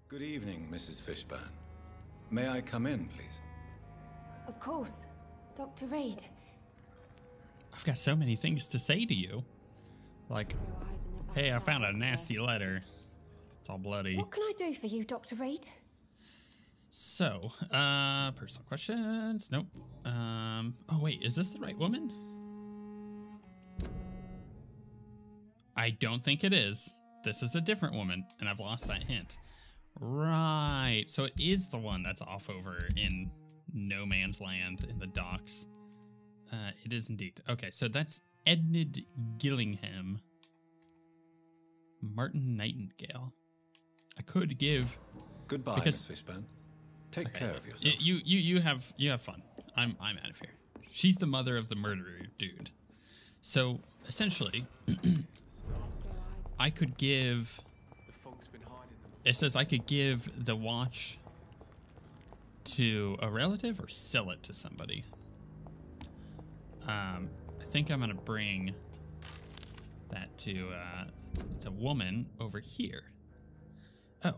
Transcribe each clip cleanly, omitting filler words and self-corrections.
Good evening, Mrs. Fishburne. May I come in, please? Of course. Dr. Reid. I've got so many things to say to you. Like, hey, I found a nasty letter. It's all bloody. What can I do for you, Dr. Reid? So, personal questions. Nope. Oh wait, is this the right woman? I don't think it is. This is a different woman, and I've lost that hint. Right. So it is the one that's off over in no man's land in the docks. It is indeed. Okay, so that's Enid Gillingham. Martin Nightingale. I could give... Goodbye, Miss Fishburne. Take care of yourself. You have fun. I'm out of here. She's the mother of the murderer dude. So essentially, I could give. It says I could give the watch to a relative or sell it to somebody. I think I'm gonna bring that to the woman over here. Oh,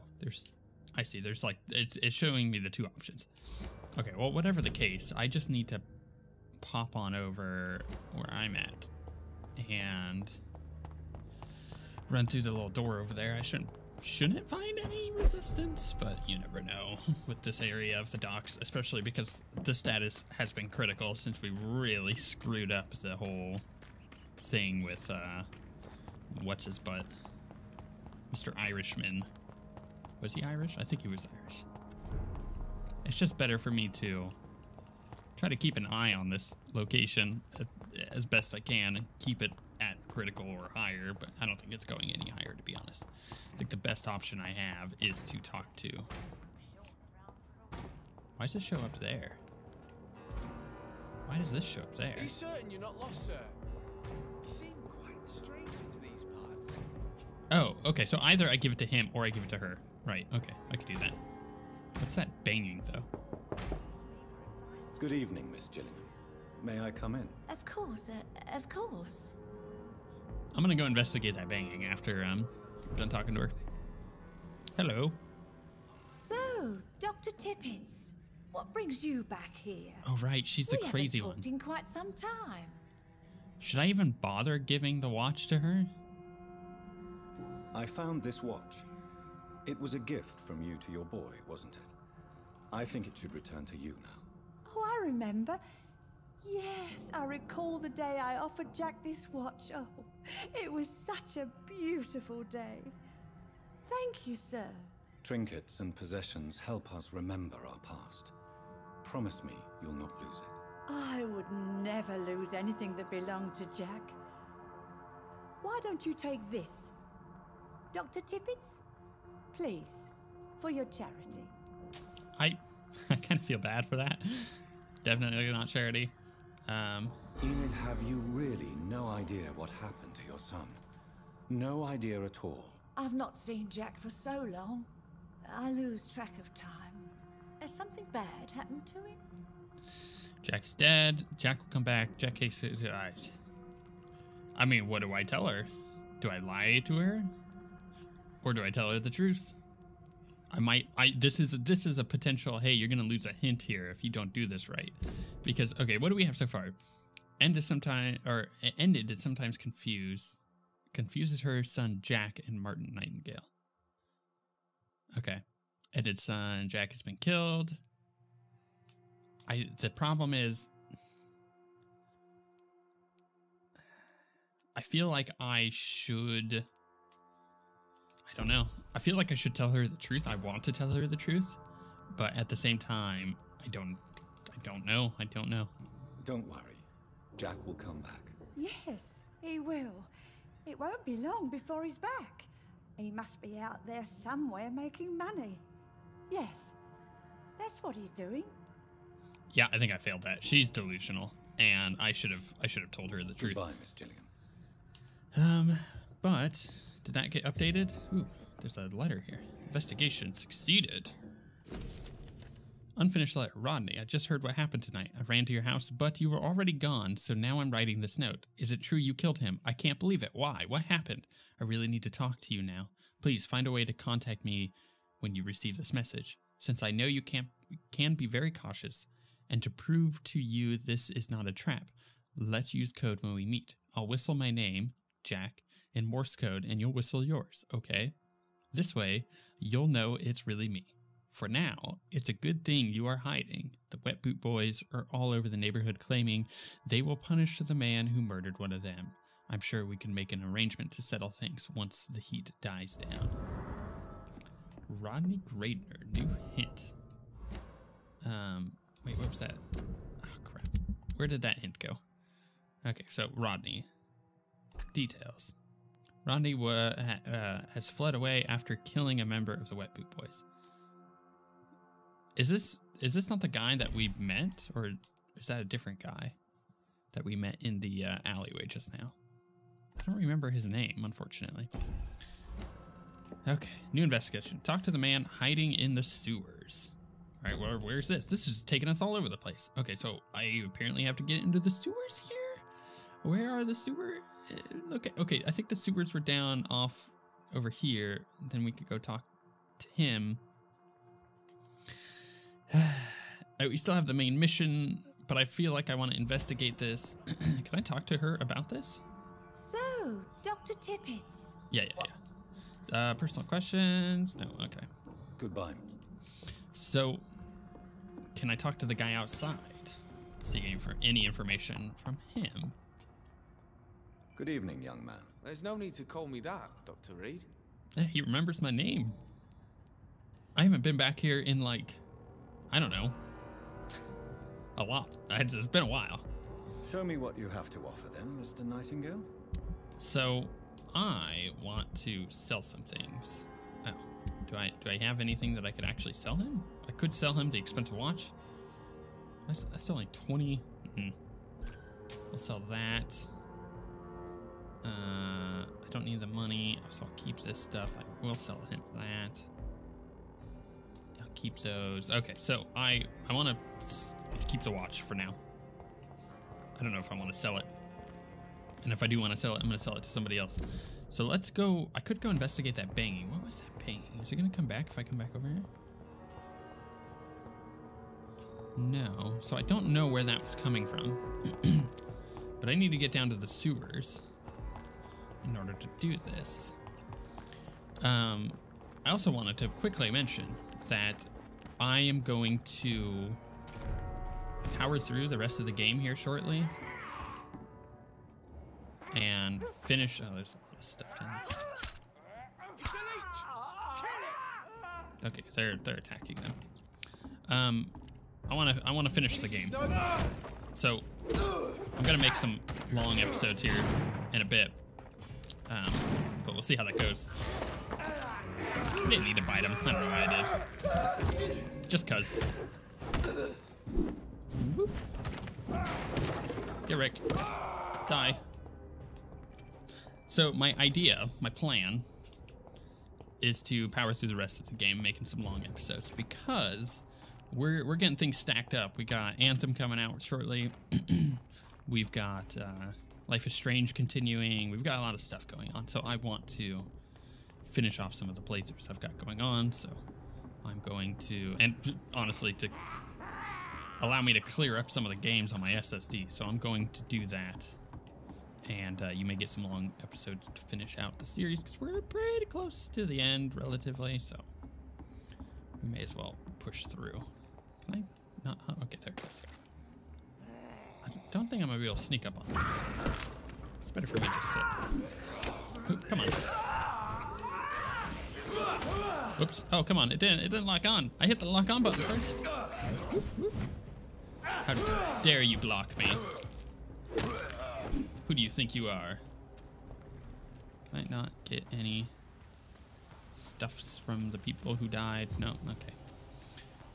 I see. There's like, it's showing me the two options. Okay, well, whatever the case, I just need to pop on over where I'm at and run through the little door over there. I shouldn't find any resistance, but you never know with this area of the docks, especially because the status has been critical since we really screwed up the whole thing with, what's his butt? Mr. Irishman. Was he Irish? I think he was Irish. It's just better for me to try to keep an eye on this location as best I can and keep it at critical or higher, but I don't think it's going any higher, to be honest. I think the best option I have is to talk to... Why does this show up there? Why does this show up there? Are you certain you're not lost, sir? You seem quite the stranger to these parts. Oh, okay, so either I give it to him or I give it to her. Right, okay, I could do that. What's that banging, though? Good evening, Miss Gillingham. May I come in? Of course, of course. I'm gonna go investigate that banging after I'm done talking to her. Hello. So, Dr. Tippets, what brings you back here? Oh, right, she's the crazy one. We haven't talked in quite some time. Should I even bother giving the watch to her? I found this watch. It was a gift from you to your boy, wasn't it? I think it should return to you now. Oh, I remember. Yes, I recall the day I offered Jack this watch. Oh, it was such a beautiful day. Thank you, sir. Trinkets and possessions help us remember our past. Promise me you'll not lose it. I would never lose anything that belonged to Jack. Why don't you take this? Dr. Tippets? Please, for your charity. I kind of feel bad for that. Definitely not charity. Enid, have you really no idea what happened to your son? No idea at all. I've not seen Jack for so long. I lose track of time. Has something bad happened to him? Jack's dead. Jack will come back. Jack takes his eyes. I mean, what do I tell her? Do I lie to her? Or do I tell her the truth? This is a potential, hey, you're gonna lose a hint here if you don't do this right. Because, okay, what do we have so far? Enid sometimes confuses her son Jack and Martin Nightingale. Okay. Enid's son Jack has been killed. The problem is, I feel like I don't know. I feel like I should tell her the truth. I want to tell her the truth, but at the same time, I don't know. Don't worry. Jack will come back. Yes, he will. It won't be long before he's back. He must be out there somewhere making money. Yes, that's what he's doing. Yeah, I think I failed that. She's delusional, and I should have told her the truth. Goodbye, Miss Gillingham. But did that get updated? Ooh, there's a letter here. Investigation succeeded. Unfinished letter. Rodney, I just heard what happened tonight. I ran to your house, but you were already gone, so now I'm writing this note. Is it true you killed him? I can't believe it. Why? What happened? I really need to talk to you now. Please find a way to contact me when you receive this message. Since I know you can be very cautious, and to prove to you this is not a trap, let's use code when we meet. I'll whistle my name, Jack, in Morse code, and you'll whistle yours, okay? This way, you'll know it's really me. For now, it's a good thing you are hiding. The Wet Boot Boys are all over the neighborhood claiming they will punish the man who murdered one of them. I'm sure we can make an arrangement to settle things once the heat dies down. Rodney Graydner, new hint. Wait, what was that? Oh, crap. Where did that hint go? Okay, so Rodney. Details. Rodney has fled away after killing a member of the Wet Boot Boys. Is this not the guy that we met, or is that a different guy that we met in the alleyway just now? I don't remember his name, unfortunately. Okay, new investigation. Talk to the man hiding in the sewers. All right, well, where's this? This is taking us all over the place. Okay, so I apparently have to get into the sewers here? Where are the sewers? Okay, I think the sewers were down off over here. Then we could go talk to him. We still have the main mission, but I feel like I want to investigate this. Can I talk to her about this? So, Dr. Tippets. Yeah. Personal questions? No, okay. Goodbye. So, can I talk to the guy outside? Seeking for any information from him. Good evening, young man. There's no need to call me that, Dr. Reid. He remembers my name. I haven't been back here in like, I don't know, a lot. It's been a while. Show me what you have to offer then, Mr. Nightingale. So, I want to sell some things. Oh, do I have anything that I could actually sell him? I could sell him the expensive watch. That's only 20. I'll sell that. I don't need the money, so I'll keep this stuff. I will sell him that. I'll keep those. Okay, so I want to keep the watch for now. I don't know if I want to sell it. And if I do want to sell it, I'm going to sell it to somebody else. So let's go. I could go investigate that banging. What was that banging? Is it going to come back if I come back over here? No. So I don't know where that was coming from. But I need to get down to the sewers in order to do this. I also wanted to quickly mention that I am going to power through the rest of the game here shortly and finish. Oh, there's a lot of stuff down there. Okay, they're attacking them. I want to finish the game. So I'm gonna make some long episodes here in a bit. But we'll see how that goes. I didn't need to bite him. I don't know why I did. Just cuz. Whoop. Get wrecked. Die. So my idea, my plan, is to power through the rest of the game, making some long episodes, because we're getting things stacked up. We got Anthem coming out shortly. We've got Life is Strange continuing. We've got a lot of stuff going on, so I want to finish off some of the playthroughs I've got going on. So I'm going to, and honestly, to allow me to clear up some of the games on my SSD. So I'm going to do that, and you may get some long episodes to finish out the series because we're pretty close to the end, relatively. So we may as well push through. Can I not? Oh, okay, there it goes. I don't think I'm gonna be able to sneak up on it. It's better for me just to. Come on. Whoops. Oh, come on. It didn't lock on. I hit the lock on button first. How dare you block me? Who do you think you are? Might not get any stuffs from the people who died. No, okay.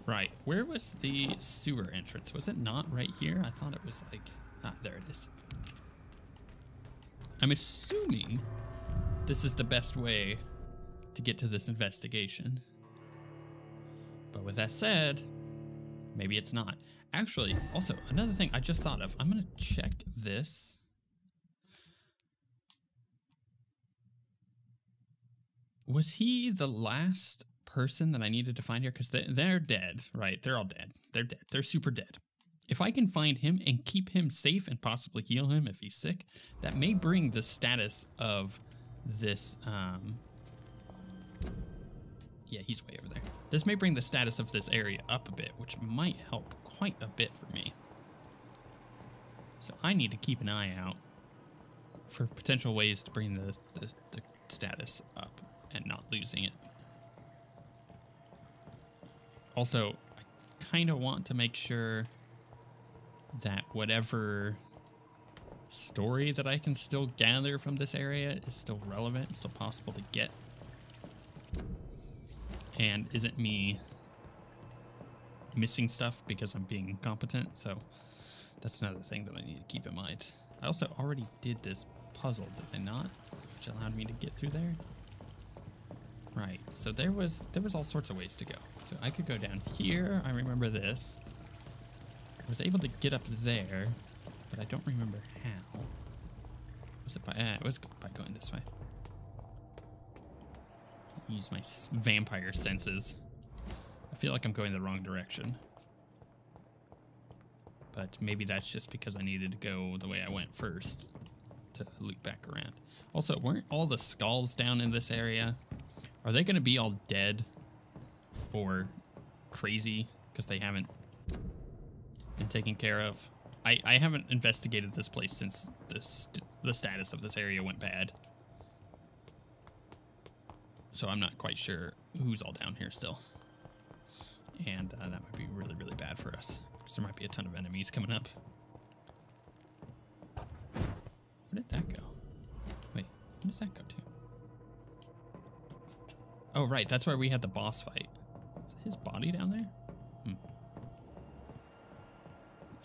Right, where was the sewer entrance? Was it not right here? I thought it was like, there it is. I'm assuming this is the best way to get to this investigation. But with that said, Maybe it's not. Actually, also, another thing I just thought of. I'm going to check this. Was he the last person that I needed to find here? Because they're dead, right? They're all dead. They're dead. They're super dead. If I can find him and keep him safe and possibly heal him if he's sick, that may bring the status of this, yeah, he's way over there. This may bring the status of this area up a bit, which might help quite a bit for me. So I need to keep an eye out for potential ways to bring the status up and not losing it. Also, I kind of want to make sure that whatever story that I can still gather from this area is still relevant, still possible to get, and isn't me missing stuff because I'm being incompetent. So that's another thing that I need to keep in mind. I also already did this puzzle, did I not? Which allowed me to get through there. Right, so there was all sorts of ways to go. So I could go down here. I remember this. I was able to get up there, but I don't remember how. Was it by? It was by going this way. Use my vampire senses. I feel like I'm going the wrong direction, but maybe that's just because I needed to go the way I went first to loop back around. Also, weren't all the skulls down in this area? Are they going to be all dead or crazy because they haven't been taken care of? I haven't investigated this place since the status of this area went bad. So I'm not quite sure who's all down here still. And that might be really, really bad for us, because there might be a ton of enemies coming up. Where did that go? Wait, where does that go to? Oh, right, that's where we had the boss fight. Is his body down there?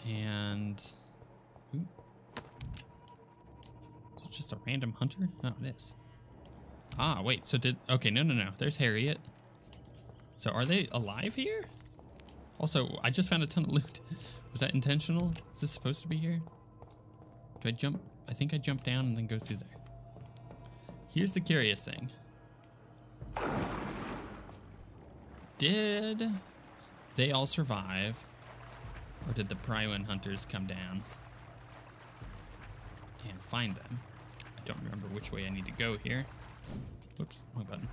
And... ooh. Is it just a random hunter? Oh, it is. Ah, wait, so okay, no. There's Harriet. So are they alive here? Also, I just found a ton of loot. Was that intentional? Is this supposed to be here? Do I jump? I think I jump down and then go through there. Here's the curious thing. Did they all survive? Or did the Prywin hunters come down and find them? I don't remember which way I need to go here. Whoops, wrong button.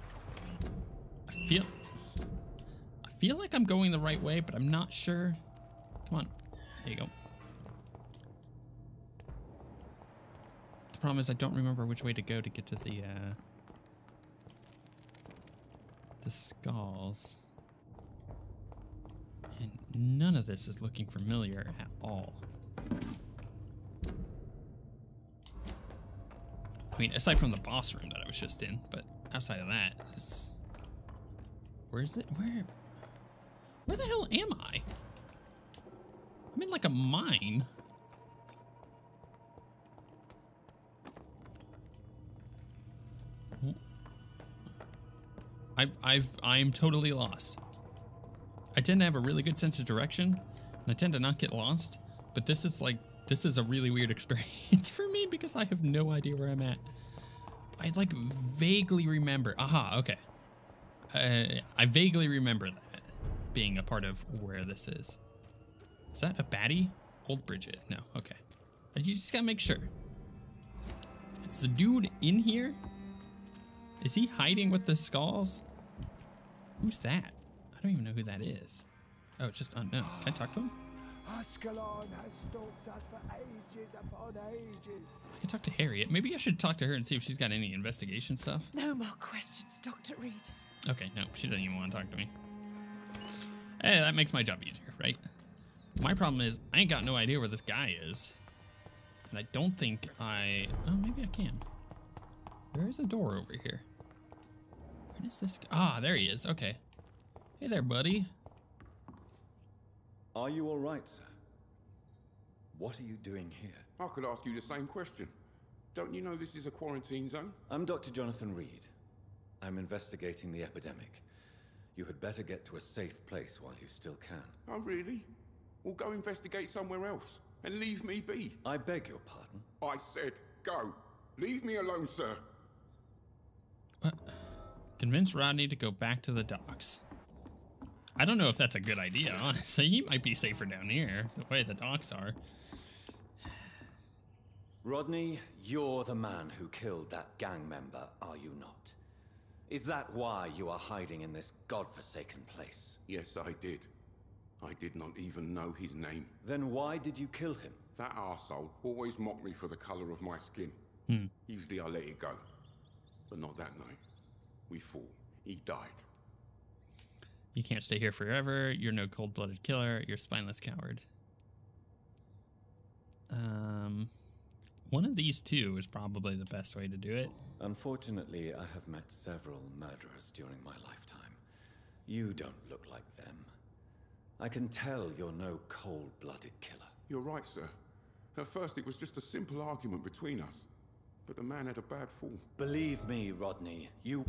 I feel like I'm going the right way, but I'm not sure. Come on, there you go. The problem is I don't remember which way to go to get to the skulls. And none of this is looking familiar at all. I mean, aside from the boss room that I was just in, but outside of that, where's it? Where the hell am I? I'm in like a mine. I'm totally lost. I tend to have a really good sense of direction, and I tend to not get lost, but this is a really weird experience for me because I have no idea where I'm at. I like vaguely remember, aha, okay. I vaguely remember that being a part of where this is. Is that a baddie? Old Bridget, no, okay. You just gotta make sure. It's the dude in here? Is he hiding with the skulls? Who's that? I don't even know who that is. Oh, it's just unknown. Can I talk to him? Ascalon has stalked us for ages upon ages. I can talk to Harriet. Maybe I should talk to her and see if she's got any investigation stuff. No more questions, Dr. Reid. Okay, no, she doesn't even want to talk to me. Hey, that makes my job easier, right? My problem is I ain't got no idea where this guy is. And I don't think oh, maybe I can. There is a door over here. Where is this guy? Ah, there he is. Okay. Hey there, buddy. Are you all right, sir? What are you doing here? I could ask you the same question. Don't you know this is a quarantine zone? I'm Dr. Jonathan Reid. I'm investigating the epidemic. You had better get to a safe place while you still can. Oh, really? Well, go investigate somewhere else and leave me be. I beg your pardon? I said go. Leave me alone, sir. What? Convince Rodney to go back to the docks. I don't know if that's a good idea, honestly. He might be safer down here, the way the docks are. Rodney, you're the man who killed that gang member, are you not? Is that why you are hiding in this godforsaken place? Yes, I did. I did not even know his name. Then why did you kill him? That arsehole always mocked me for the color of my skin. Usually I let it go. But not that night. We fought. He died. You can't stay here forever. You're no cold-blooded killer. You're a spineless coward. One of these two is probably the best way to do it. Unfortunately, I have met several murderers during my lifetime. You don't look like them. I can tell you're no cold-blooded killer. You're right, sir. At first it was just a simple argument between us. But the man had a bad fall. Believe me, Rodney, you...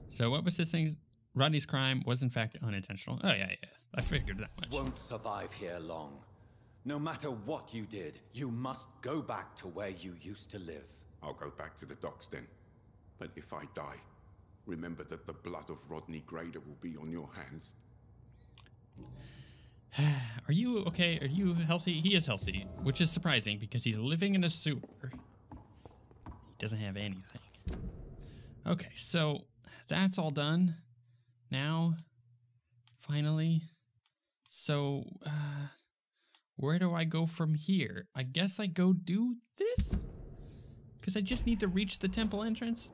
So what was this thing? Rodney's crime was in fact unintentional. Oh, yeah. I figured that much. won't survive here long. No matter what you did, you must go back to where you used to live. I'll go back to the docks then. But if I die, remember that the blood of Rodney Grader will be on your hands. Are you okay? Are you healthy? He is healthy, which is surprising because he's living in a sewer. He doesn't have anything. Okay, so that's all done. Now, finally. So, where do I go from here? I guess I go do this? Because I just need to reach the temple entrance?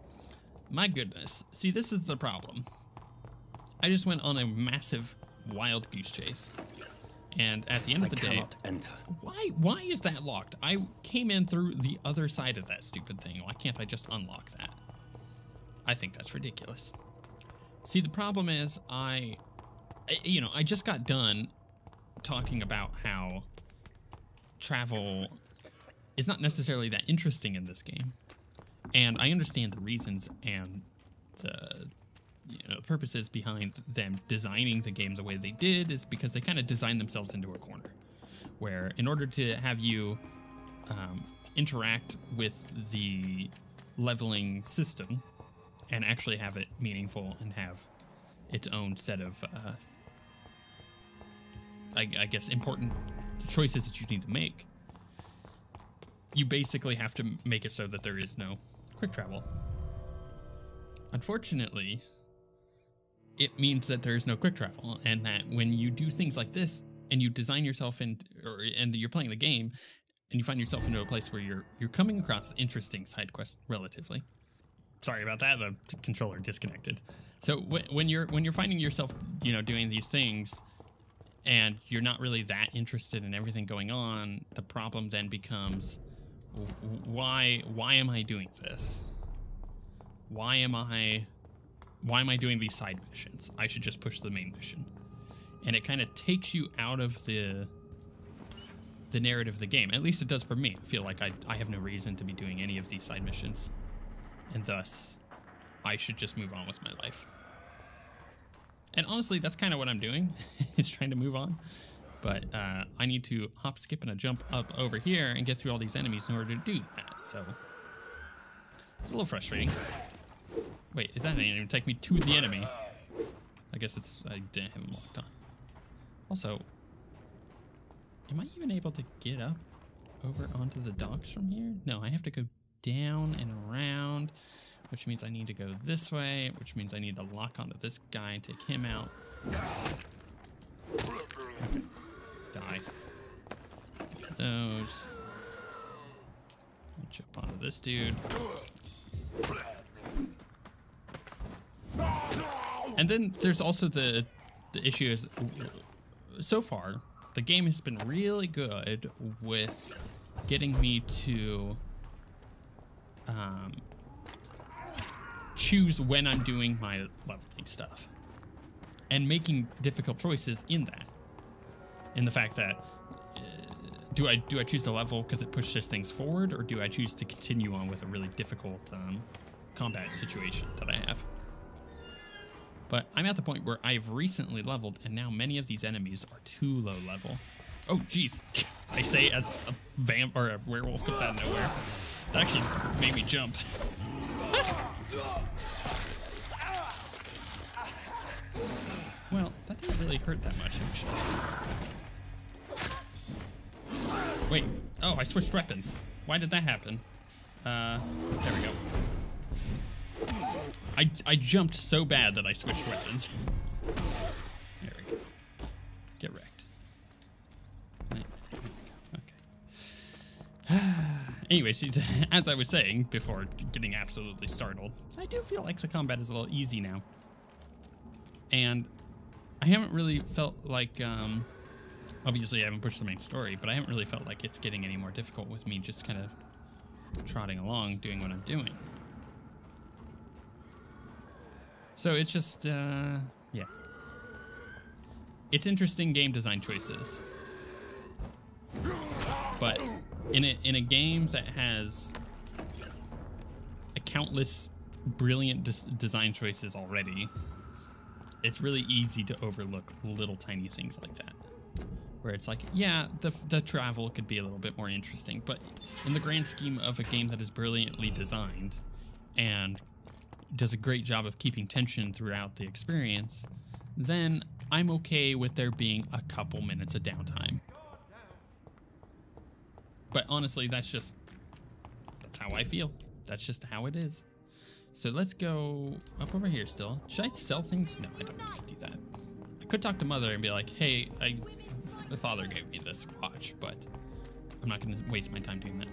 My goodness. See, this is the problem. I just went on a massive wild goose chase. And at the end of the day, enter. Why is that locked? I came in through the other side of that stupid thing. Why can't I just unlock that? I think that's ridiculous. See, the problem is I just got done talking about how travel is not necessarily that interesting in this game. And I understand the reasons and the purposes behind them designing the game the way they did is because they kind of designed themselves into a corner where in order to have you interact with the leveling system and actually have it meaningful and have its own set of I guess important choices that you need to make, you basically have to make it so that there is no quick travel. Unfortunately, it means that there's no quick travel, and that when you do things like this and you design yourself and you're playing the game and you find yourself into a place where you're coming across interesting side quests relatively. Sorry about that, the controller disconnected. So when you're finding yourself, doing these things and you're not really that interested in everything going on, the problem then becomes, why am I doing this? Why am I doing these side missions? I should just push the main mission. And it kind of takes you out of the narrative of the game. At least it does for me. I feel like I have no reason to be doing any of these side missions. And thus, I should just move on with my life. And honestly, that's kind of what I'm doing, is trying to move on. But I need to hop, skip, and a jump up over here and get through all these enemies in order to do that. So, it's a little frustrating. Wait, that didn't even take me to the enemy. I guess I didn't have him locked on. Also, am I even able to get up over onto the docks from here? No, I have to go down and around, which means I need to go this way, which means I need to lock onto this guy and take him out. Okay. Die. Those. Jump onto this dude. And then there's also the issue is, so far, the game has been really good with getting me to choose when I'm doing my leveling stuff and making difficult choices in that. In the fact that, do I choose to level because it pushes things forward, or do I choose to continue on with a really difficult combat situation that I have? But I'm at the point where I've recently leveled, and now many of these enemies are too low level. Oh, jeez. I say as a vamp or a werewolf comes out of nowhere. That actually made me jump. Well, that didn't really hurt that much, actually. Wait. Oh, I switched weapons. Why did that happen? There we go. I jumped so bad that I switched weapons. There we go. Get wrecked. Okay. Anyways, as I was saying before getting absolutely startled, I do feel like the combat is a little easy now. And I haven't really felt like, obviously I haven't pushed the main story, but I haven't really felt like it's getting any more difficult with me just kind of trotting along, doing what I'm doing. So it's just, yeah. It's interesting game design choices. But in a game that has a countless brilliant design choices already, it's really easy to overlook little tiny things like that. Where it's like, yeah, the travel could be a little bit more interesting, but in the grand scheme of a game that is brilliantly designed and does a great job of keeping tension throughout the experience, then I'm okay with there being a couple minutes of downtime. But honestly, that's how I feel. That's just how it is. So let's go up over here still. Should I sell things? No, I don't need to do that. I could talk to Mother and be like, hey, the father gave me this watch, but I'm not going to waste my time doing that.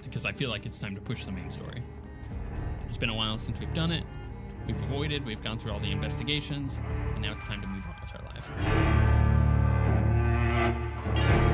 Because I feel like it's time to push the main story. It's been a while since we've done it. We've avoided, we've gone through all the investigations, and now it's time to move on with our life.